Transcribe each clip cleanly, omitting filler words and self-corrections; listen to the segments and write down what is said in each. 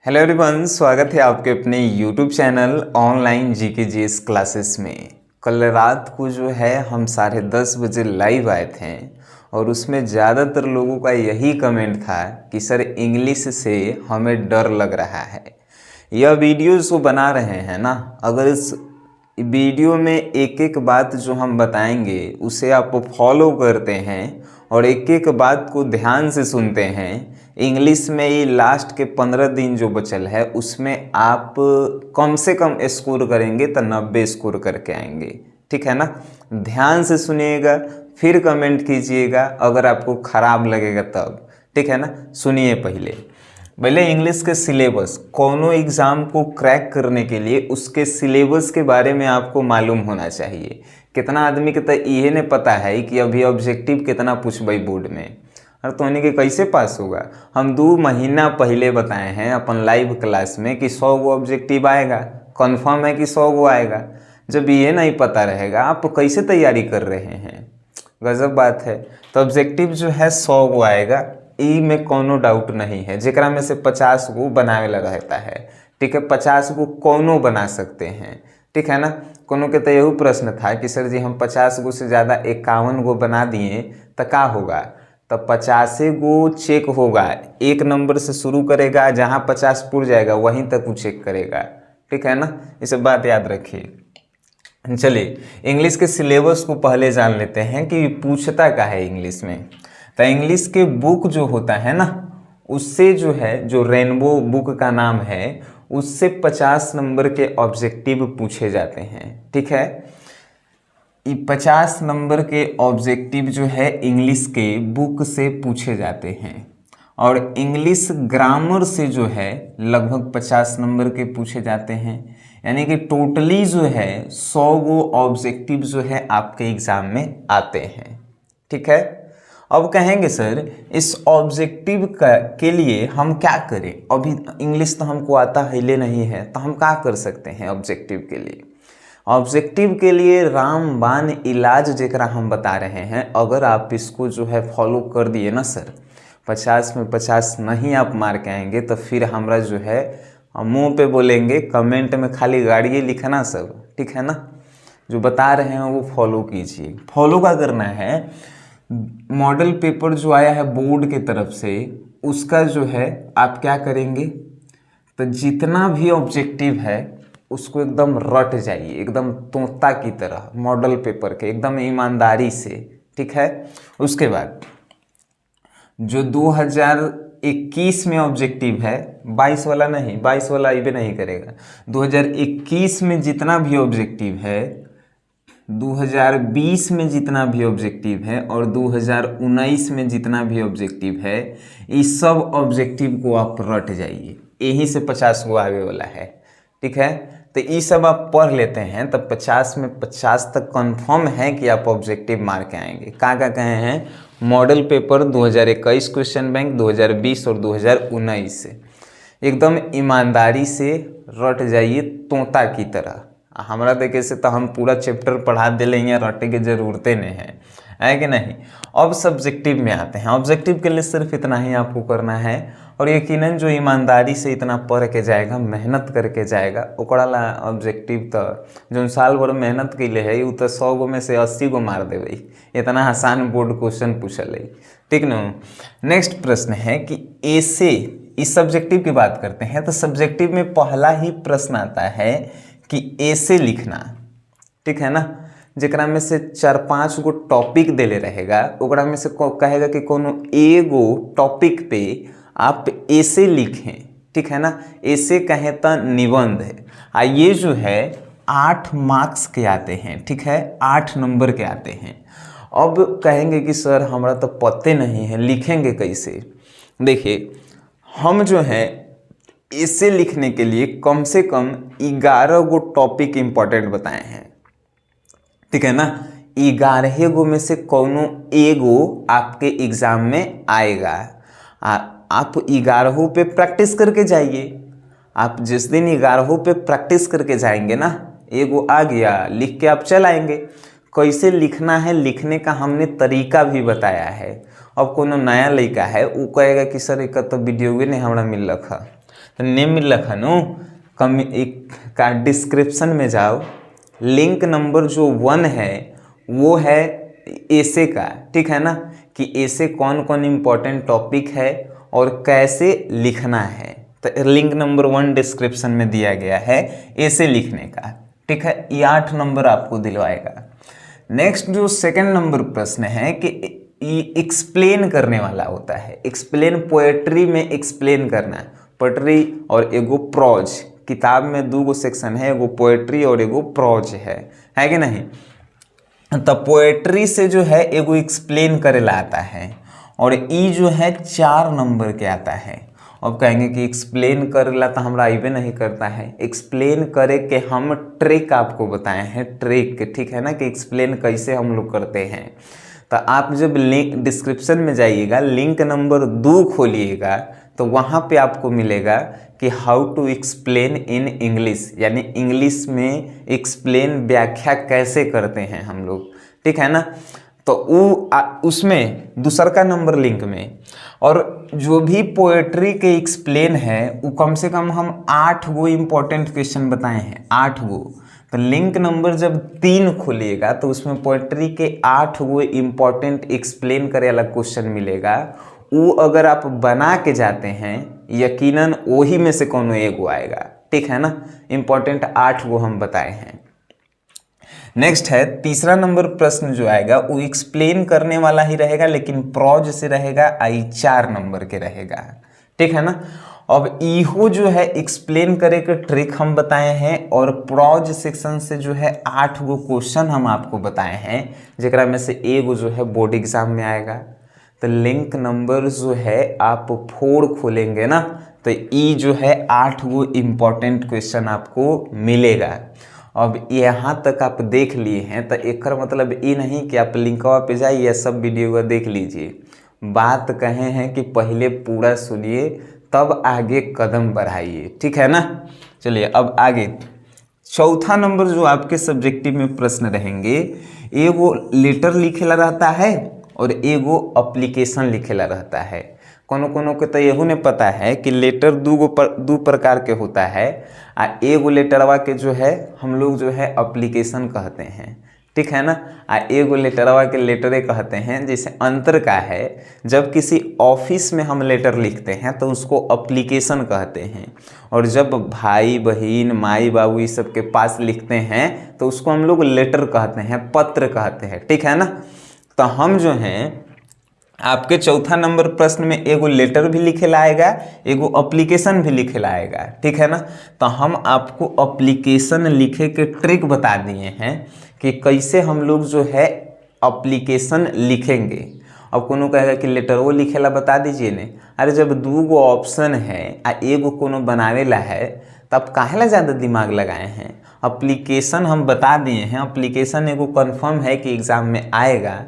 Hello everyone, स्वागत है आपके अपने YouTube channel online GK GS classes में। कल रात को जो है हम 10:30 बजे लाइव आए थे और उसमें ज़्यादातर लोगों का यही कमेंट था कि सर इंग्लिश से हमें डर लग रहा है। यह वीडियो जो बना रहे हैं ना, अगर इस वीडियो में एक एक बात जो हम बताएंगे उसे आप फॉलो करते हैं और एक एक बात को ध्यान से सुनते हैं, इंग्लिश में ये लास्ट के 15 दिन जो बचल है उसमें आप कम से कम स्कोर करेंगे तो 90 स्कोर करके आएंगे। ठीक है ना। ध्यान से सुनिएगा, फिर कमेंट कीजिएगा अगर आपको ख़राब लगेगा तब। ठीक है ना। सुनिए पहले इंग्लिश के सिलेबस, कोनो एग्ज़ाम को क्रैक करने के लिए उसके सिलेबस के बारे में आपको मालूम होना चाहिए। कितना आदमी के तो ये नहीं पता है कि अभी ऑब्जेक्टिव कितना पूछबई बोर्ड में, और तो उन्हीं के कैसे पास होगा। हम 2 महीना पहले बताए हैं अपन लाइव क्लास में कि 100 गो ऑब्जेक्टिव आएगा, कन्फर्म है कि 100 गो आएगा। जब ये नहीं पता रहेगा आप कैसे तैयारी कर रहे हैं, गजब बात है। तो ऑब्जेक्टिव जो है 100 गो आएगा, ई में कोनो डाउट नहीं है। जेकरा में से 50 गो बनावे लगा रहता है। ठीक है, 50 गो कोनो बना सकते हैं। ठीक है ना। कोनो के तो यही प्रश्न था कि सर जी हम 50 गो से ज़्यादा 51 गो बना दिए तो क्या होगा। तो 50 गो चेक होगा, 1 नंबर से शुरू करेगा, जहाँ 50 पुर जाएगा वहीं तक वो चेक करेगा। ठीक है ना, ये सब बात याद रखिए। चलिए इंग्लिश के सिलेबस को पहले जान लेते हैं कि पूछता क्या है इंग्लिश में। तो इंग्लिश के बुक जो होता है ना, उससे जो है, जो रेनबो बुक का नाम है, उससे 50 नंबर के ऑब्जेक्टिव पूछे जाते हैं। ठीक है, 50 नंबर के ऑब्जेक्टिव जो है इंग्लिश के बुक से पूछे जाते हैं। और इंग्लिश ग्रामर से जो है लगभग 50 नंबर के पूछे जाते हैं। यानी कि टोटली जो है 100 गो ऑब्जेक्टिव जो है आपके एग्ज़ाम में आते हैं। ठीक है। अब कहेंगे सर इस ऑब्जेक्टिव के लिए हम क्या करें, अभी इंग्लिश तो हमको आता हिले नहीं है, तो हम क्या कर सकते हैं ऑब्जेक्टिव के लिए। ऑब्जेक्टिव के लिए रामबाण इलाज जेकरा हम बता रहे हैं, अगर आप इसको जो है फॉलो कर दिए ना सर, 50 में 50 नहीं आप मार के आएंगे तो फिर हमरा जो है मुंह पे बोलेंगे, कमेंट में खाली गाड़िए लिखना सब। ठीक है ना। जो बता रहे हैं वो फॉलो कीजिए। फॉलो क्या करना है, मॉडल पेपर जो आया है बोर्ड के तरफ से, उसका जो है आप क्या करेंगे, तो जितना भी ऑब्जेक्टिव है उसको एकदम रट जाइए, एकदम तोता की तरह मॉडल पेपर के, एकदम ईमानदारी से। ठीक है। उसके बाद जो 2021 में ऑब्जेक्टिव है, 22 वाला नहीं, 22 वाला ये भी नहीं करेगा, 2021 में जितना भी ऑब्जेक्टिव है, 2020 में जितना भी ऑब्जेक्टिव है और 2019 में जितना भी ऑब्जेक्टिव है, इस सब ऑब्जेक्टिव को आप रट जाइए। यहीं से 50 गो आगे वाला है। ठीक है। तो ये सब आप पढ़ लेते हैं तब 50 में 50 तक कंफर्म है कि आप ऑब्जेक्टिव मार के आएंगे। कहाँ कहे हैं, मॉडल पेपर 2021 क्वेश्चन बैंक, 2020 और 2019 से एकदम ईमानदारी से रट जाइए तोता की तरह। हमारा देखे से तो हम पूरा चैप्टर पढ़ा दे लेंगे, रटे की जरूरत नहीं है कि नहीं। अब सब्जेक्टिव में आते हैं। ऑब्जेक्टिव के लिए सिर्फ इतना ही आपको करना है, और यकीनन जो ईमानदारी से इतना पढ़ के जाएगा, मेहनत करके जाएगा, ओकरा ला ऑब्जेक्टिव तो जो साल भर मेहनत के लिए है वो तो 100 गो में से 80 गो मार देवे। इतना आसान बोर्ड क्वेश्चन पूछल है। ठीक न। नेक्स्ट प्रश्न है कि ऐसे, इस सब्जेक्टिव की बात करते हैं तो सब्जेक्टिव में पहला ही प्रश्न आता है कि ऐसे लिखना। ठीक है ना। जेकरा में से 4-5 गो टॉपिक देले रहेगा, ओकरा में से कहेगा कि कोनो एगो टॉपिक पे आप ऐसे लिखें। ठीक है ना। ऐसे कहें तो निबंध है। ये जो है 8 मार्क्स के आते हैं। ठीक है, 8 नंबर के आते हैं। अब कहेंगे कि सर हमारा तो पते नहीं है, लिखेंगे कैसे। देखिए हम जो है ऐसे लिखने के लिए कम से कम 11 गो टॉपिक इंपॉर्टेंट बताए हैं। ठीक है ना। 11 गो में से कोनो एगो आपके एग्जाम में आएगा। आप 11 पे प्रैक्टिस करके जाइए। आप जिस दिन 11 पे प्रैक्टिस करके जाएंगे ना, एगो आ गया, लिख के आप चल आएंगे। कैसे लिखना है, लिखने का हमने तरीका भी बताया है। अब कोनो नया लड़का है वो कहेगा कि सर एक तो वीडियो भी नहीं हमारा मिल रखा, तो नेम लखनऊ कम एक का डिस्क्रिप्शन में जाओ, लिंक नंबर जो 1 है वो है ऐसे का, ठीक है ना, कि ऐसे कौन कौन इम्पोर्टेंट टॉपिक है और कैसे लिखना है। तो लिंक नंबर 1 डिस्क्रिप्शन में दिया गया है ऐसे लिखने का, ठीक है। ये 8 नंबर आपको दिलवाएगा। नेक्स्ट जो सेकंड नंबर प्रश्न है कि एक्सप्लेन करने वाला होता है। एक्सप्लेन पोएट्री में एक्सप्लेन करना है, पोएट्री और एगो प्रोज। किताब में 2 सेक्शन है, एगो पोएट्री और एगो प्रोज है कि नहीं। तो पोएट्री से जो है एगो एक्सप्लेन करेला आता है और ई जो है 4 नंबर के आता है। अब कहेंगे कि एक्सप्लेन करेला तो हमरा आइबे नहीं करता है। एक्सप्लेन करे के हम ट्रिक आपको बताए हैं, ट्रिक, ठीक है ना, कि एक्सप्लेन कैसे हम लोग करते हैं। तो आप जब लिंक डिस्क्रिप्शन में जाइएगा, लिंक नंबर 2 खोलिएगा तो वहाँ पे आपको मिलेगा कि how to explain in English, यानी इंग्लिश में एक्सप्लेन व्याख्या कैसे करते हैं हम लोग, ठीक है ना। तो उसमें दूसर का नंबर लिंक में, और जो भी पोएट्री के एक्सप्लेन है वो कम से कम हम 8 गो इम्पोर्टेंट क्वेश्चन बताए हैं, 8 गो। तो लिंक नंबर जब 3 खोलिएगा तो उसमें पोएट्री के 8 गो इम्पोर्टेंट एक्सप्लेन करे वाला क्वेश्चन मिलेगा। वो अगर आप बना के जाते हैं यकीनन वही में से कोनो एगो आएगा, ठीक है ना। इम्पोर्टेंट 8 गो हम बताए हैं। नेक्स्ट है तीसरा नंबर प्रश्न जो आएगा वो एक्सप्लेन करने वाला ही रहेगा, लेकिन प्रोज से रहेगा, आई 4 नंबर के रहेगा, ठीक है ना। अब इहो जो है एक्सप्लेन करे के ट्रिक हम बताए हैं और प्रोज सेक्शन से जो है 8 गो क्वेश्चन हम आपको बताए हैं, जेकरा में से एगो जो है बोर्ड एग्जाम में आएगा। तो लिंक नंबर जो है आप 4 खोलेंगे ना तो ई जो है 8 गो इम्पोर्टेंट क्वेश्चन आपको मिलेगा। अब यहाँ तक आप देख लिए हैं तो एक मतलब ये नहीं कि आप लिंकवा पे जाइए सब वीडियो को देख लीजिए। बात कहे हैं कि पहले पूरा सुनिए तब आगे कदम बढ़ाइए, ठीक है ना। चलिए अब आगे चौथा नंबर जो आपके सब्जेक्टिव में प्रश्न रहेंगे, एगो लेटर लिखेला रहता है और एगो अप्लीकेशन लिखेला रहता है। कोनो कोनो के तो यहू ने पता है कि लेटर दो प्रकार के होता है, आ एगो लेटरवा के जो है हम लोग जो है अप्लीकेशन कहते हैं, ठीक है ना। आ एगो लेटरवा के लेटरे कहते हैं। जैसे अंतर का है, जब किसी ऑफिस में हम लेटर लिखते हैं तो उसको अप्लीकेशन कहते हैं, और जब भाई बहन माई बाबू इस सब के पास लिखते हैं तो उसको हम लोग लेटर कहते हैं, पत्र कहते हैं, ठीक है ना। तो हम जो हैं आपके चौथा नंबर प्रश्न में एगो लेटर भी लिखे लाएगा, एगो अप्लीकेशन भी लिखे लाएगा, ठीक है ना। तो हम आपको अप्लीकेशन लिखे के ट्रिक बता दिए हैं कि कैसे हम लोग जो है अप्लीकेशन लिखेंगे। अब कोनो कहेगा कि लेटर वो लिखेला बता दीजिए ने, अरे जब 2 गो ऑप्शन है आ एगो कोनो बनावेला है तब काहेला ज़्यादा दिमाग लगाए हैं। अप्लीकेशन हम बता दिए हैं, अप्लीकेशन एगो कंफर्म है कि एग्ज़ाम में आएगा,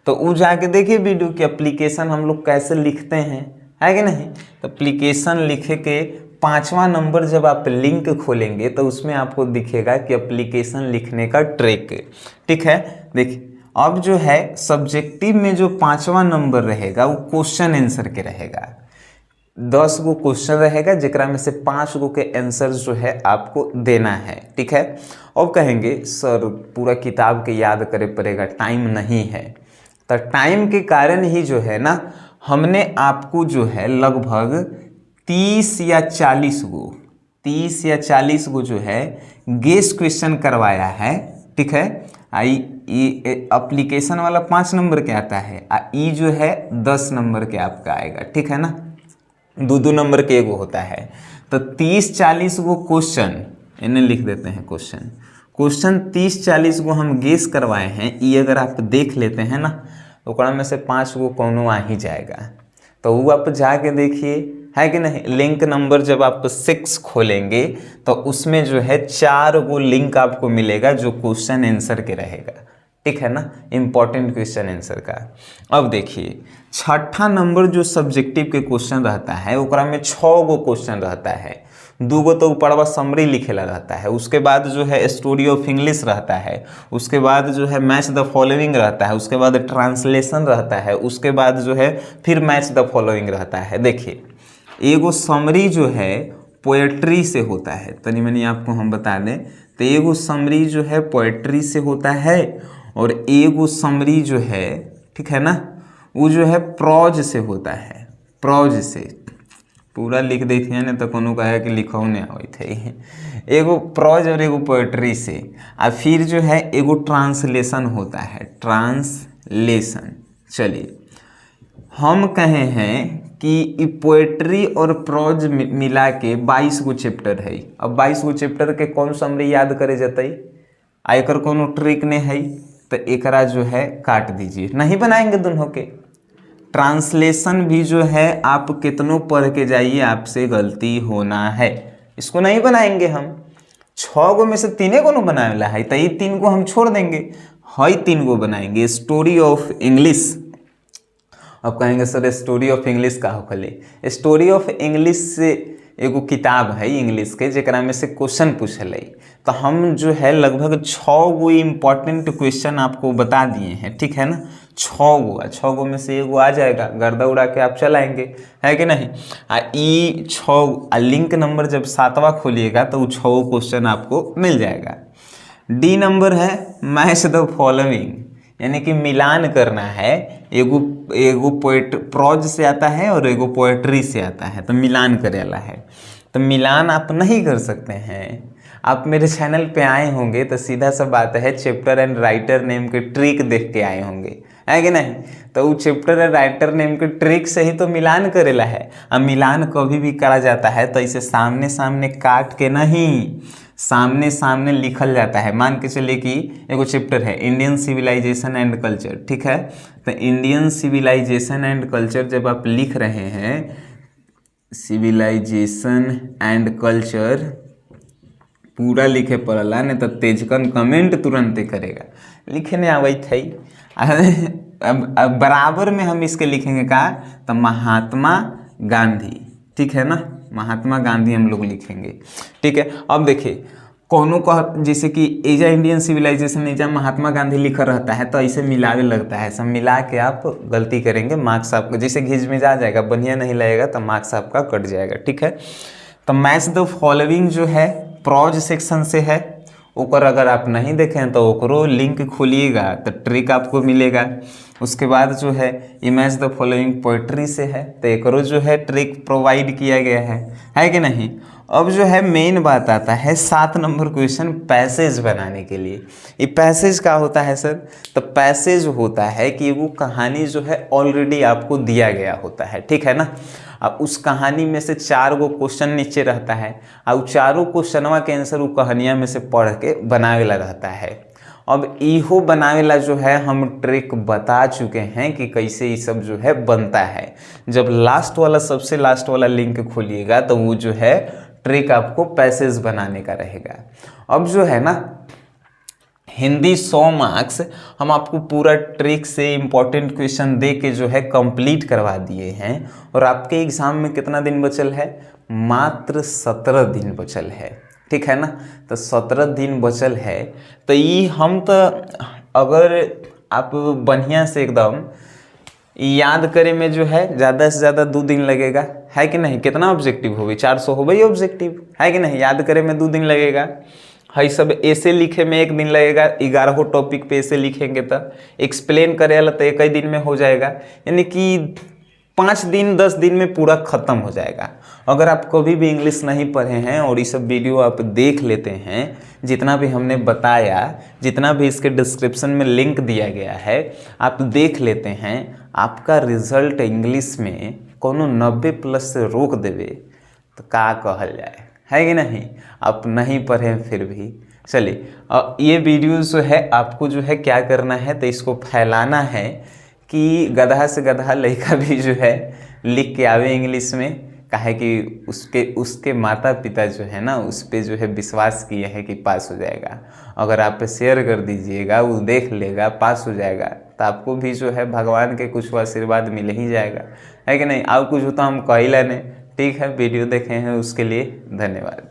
तो वो जाके देखिए वीडियो कि एप्लीकेशन हम लोग कैसे लिखते हैं, है कि नहीं। तो एप्लीकेशन लिखे के 5वां नंबर जब आप लिंक खोलेंगे तो उसमें आपको दिखेगा कि एप्लीकेशन लिखने का ट्रिक, ठीक है। देखिए अब जो है सब्जेक्टिव में जो 5वां नंबर रहेगा वो क्वेश्चन आंसर के रहेगा। 10 गो क्वेश्चन रहेगा जेकरा में से 5 गो के आंसर जो है आपको देना है, ठीक है। अब कहेंगे सर पूरा किताब के याद करे पड़ेगा, टाइम नहीं है। तो टाइम के कारण ही जो है ना हमने आपको जो है लगभग 30 या 40 गो जो है गेस क्वेश्चन करवाया है, ठीक है। ये एप्लीकेशन वाला 5 नंबर के आता है, ई जो है 10 नंबर के आपका आएगा, ठीक है ना। 2 नंबर के एगो होता है। तो 30-40 गो क्वेश्चन इन्हें लिख देते हैं। क्वेश्चन 30-40 गो हम गेस करवाए हैं। ये अगर आप देख लेते हैं ना तो ओकरा में से 5 गो कोनो आ ही जाएगा। तो वो आप जाके देखिए, है कि नहीं। लिंक नंबर जब आप 6 खोलेंगे तो उसमें जो है 4 गो लिंक आपको मिलेगा जो क्वेश्चन आंसर के रहेगा, ठीक है ना, इंपॉर्टेंट क्वेश्चन आंसर का। अब देखिए छठा नंबर जो सब्जेक्टिव के क्वेश्चन रहता है ओकरा में 6 गो क्वेश्चन रहता है। 2 गो तो ऊपरवा समरी लिखेला रहता है, उसके बाद जो है स्टोरी ऑफ इंग्लिश रहता है, उसके बाद जो है मैच द फॉलोइंग रहता है, उसके बाद ट्रांसलेशन रहता है, उसके बाद जो है फिर मैच द फॉलोइंग रहता है। देखिए एगो समरी जो है पोएट्री से होता है। तनी मनी आपको हम बता दें तो एगो समरी जो है पोएट्री से होता है और एगो समरी जो है, ठीक है ना, वो जो है प्रोज से होता है। प्रोज से पूरा लिख देती है ना तो कोनो कहे कि लिखो नहीं आवे थे। एगो प्रोज और एगो पोएट्री से। और फिर जो है एगो ट्रांसलेशन होता है, ट्रांसलेशन। चलिए हम कहे हैं कि पोएट्री और प्रोज मिला के 22 गो चैप्टर है। अब 22 गो चैप्टर के कौन समरी याद करे जतई, आ एकर कोनो ट्रिक नहीं है तो एकरा जो है काट दीजिए, नहीं बनाएंगे दोनों के। ट्रांसलेशन भी जो है आप कितनों पढ़ के जाइए आपसे गलती होना है, इसको नहीं बनाएंगे हम। 6 गो में से 3 गो न बनावेला है तो ये 3 गो हम छोड़ देंगे, है 3 गो बनाएंगे। Story of English. अब कहेंगे सर स्टोरी ऑफ इंग्लिश का होखले। स्टोरी ऑफ इंग्लिश से एगो किताब है इंग्लिश के जेकरा में से क्वेश्चन पूछल। तो हम जो है लगभग 6 गो इम्पॉर्टेंट क्वेश्चन आपको बता दिए हैं, ठीक है ना। 6 गो में से एगो आ जाएगा, गर्दा उड़ा के आप चलाएंगे, है कि नहीं। ई 6 लिंक नंबर जब 7वां खोलिएगा तो वो 6 क्वेश्चन आपको मिल जाएगा। डी नंबर है मैच द फॉलोइंग, यानी कि मिलान करना है। एगो प्रोज से आता है और एगो पोएट्री से आता है तो मिलान करेला है। तो मिलान आप नहीं कर सकते हैं। आप मेरे चैनल पे आए होंगे तो सीधा सा बात है चैप्टर एंड राइटर नेम के ट्रिक देख के आए होंगे, है कि नहीं। तो वो चैप्टर एंड राइटर नेम के ट्रिक से ही तो मिलान करेला है। अब मिलान कभी भी करा जाता है तो इसे सामने सामने काट के नहीं, सामने सामने लिखल जाता है। मान के चलिए कि एगो चैप्टर है इंडियन सिविलाइजेशन एंड कल्चर, ठीक है। तो इंडियन सिविलाइजेशन एंड कल्चर जब आप लिख रहे हैं, सिविलाइजेशन एंड कल्चर पूरा लिखे पड़ला, नहीं तो तेजकन कमेंट तुरंत करेगा, लिखे नहीं आवे थे। अब बराबर में हम इसके लिखेंगे का तो महात्मा गांधी, ठीक है ना, महात्मा गांधी हम लोग लिखेंगे, ठीक है। अब देखिए कोनो का जैसे कि एजा इंडियन सिविलाइजेशन एजा महात्मा गांधी लिखा रहता है तो ऐसे मिलावे लगता है, सब मिला के आप गलती करेंगे, मार्क्स आपको जैसे घिज में जा जाएगा, बढ़िया नहीं लगेगा तो मार्क्स आपका कट जाएगा, ठीक है। तो मैच द फॉलोइंग जो है प्रोज सेक्शन से है, ओकर अगर आप नहीं देखें तो ओकरो लिंक खोलिएगा तो ट्रिक आपको मिलेगा। उसके बाद जो है इमेज द फॉलोइंग पोएट्री से है तो एकरो जो है ट्रिक प्रोवाइड किया गया है कि नहीं। अब जो है मेन बात आता है 7 नंबर क्वेश्चन पैसेज बनाने के लिए। ये पैसेज क्या होता है सर, तो पैसेज होता है कि वो कहानी जो है ऑलरेडी आपको दिया गया होता है, ठीक है ना। अब उस कहानी में से 4 गो क्वेश्चन नीचे रहता है और चारों क्वेश्चनवा के आंसर वो कहानियाँ में से पढ़ के बनावेला रहता है। अब इहो बनावेला जो है हम ट्रिक बता चुके हैं कि कैसे ये सब जो है बनता है। जब लास्ट वाला सबसे लास्ट वाला लिंक खोलिएगा तो वो जो है ट्रिक आपको पैसेज बनाने का रहेगा। अब जो है ना हिंदी 100 मार्क्स हम आपको पूरा ट्रिक से इम्पोर्टेंट क्वेश्चन दे के जो है कंप्लीट करवा दिए हैं और आपके एग्ज़ाम में कितना दिन बचल है, मात्र 17 दिन बचल है, ठीक है ना। तो 17 दिन बचल है तो ये हम तो अगर आप बढ़िया से एकदम याद करे में जो है ज़्यादा से ज़्यादा 2 दिन लगेगा, है कि नहीं। कितना ऑब्जेक्टिव हो गई, 400 हो गई ऑब्जेक्टिव, है कि नहीं। याद करे में 2 दिन लगेगा, है सब ऐसे लिखे में 1 दिन लगेगा। 11 टॉपिक पे ऐसे लिखेंगे तो एक्सप्लेन करे वाला तो 1 दिन में हो जाएगा, यानी कि 5 दिन 10 दिन में पूरा ख़त्म हो जाएगा। अगर आप कभी भी इंग्लिश नहीं पढ़े हैं और ये सब वीडियो आप देख लेते हैं, जितना भी हमने बताया, जितना भी इसके डिस्क्रिप्शन में लिंक दिया गया है, आप देख लेते हैं, आपका रिजल्ट इंग्लिश में कोनो 90+ से रोक देवे तो का कहल जाए, है कि नहीं। आप नहीं पढ़े फिर भी चलिए ये वीडियो जो है आपको जो है क्या करना है तो इसको फैलाना है कि गधा से गधा लड़का भी जो है लिख के आवे इंग्लिश में, काहे कि उसके माता पिता जो है ना उस पर जो है विश्वास किए हैं कि पास हो जाएगा। अगर आप शेयर कर दीजिएगा, वो देख लेगा, पास हो जाएगा तो आपको भी जो है भगवान के कुछ आशीर्वाद मिल ही जाएगा, है कि नहीं। और कुछ होता हम कहिला नहीं, ठीक है। वीडियो देखे हैं उसके लिए धन्यवाद।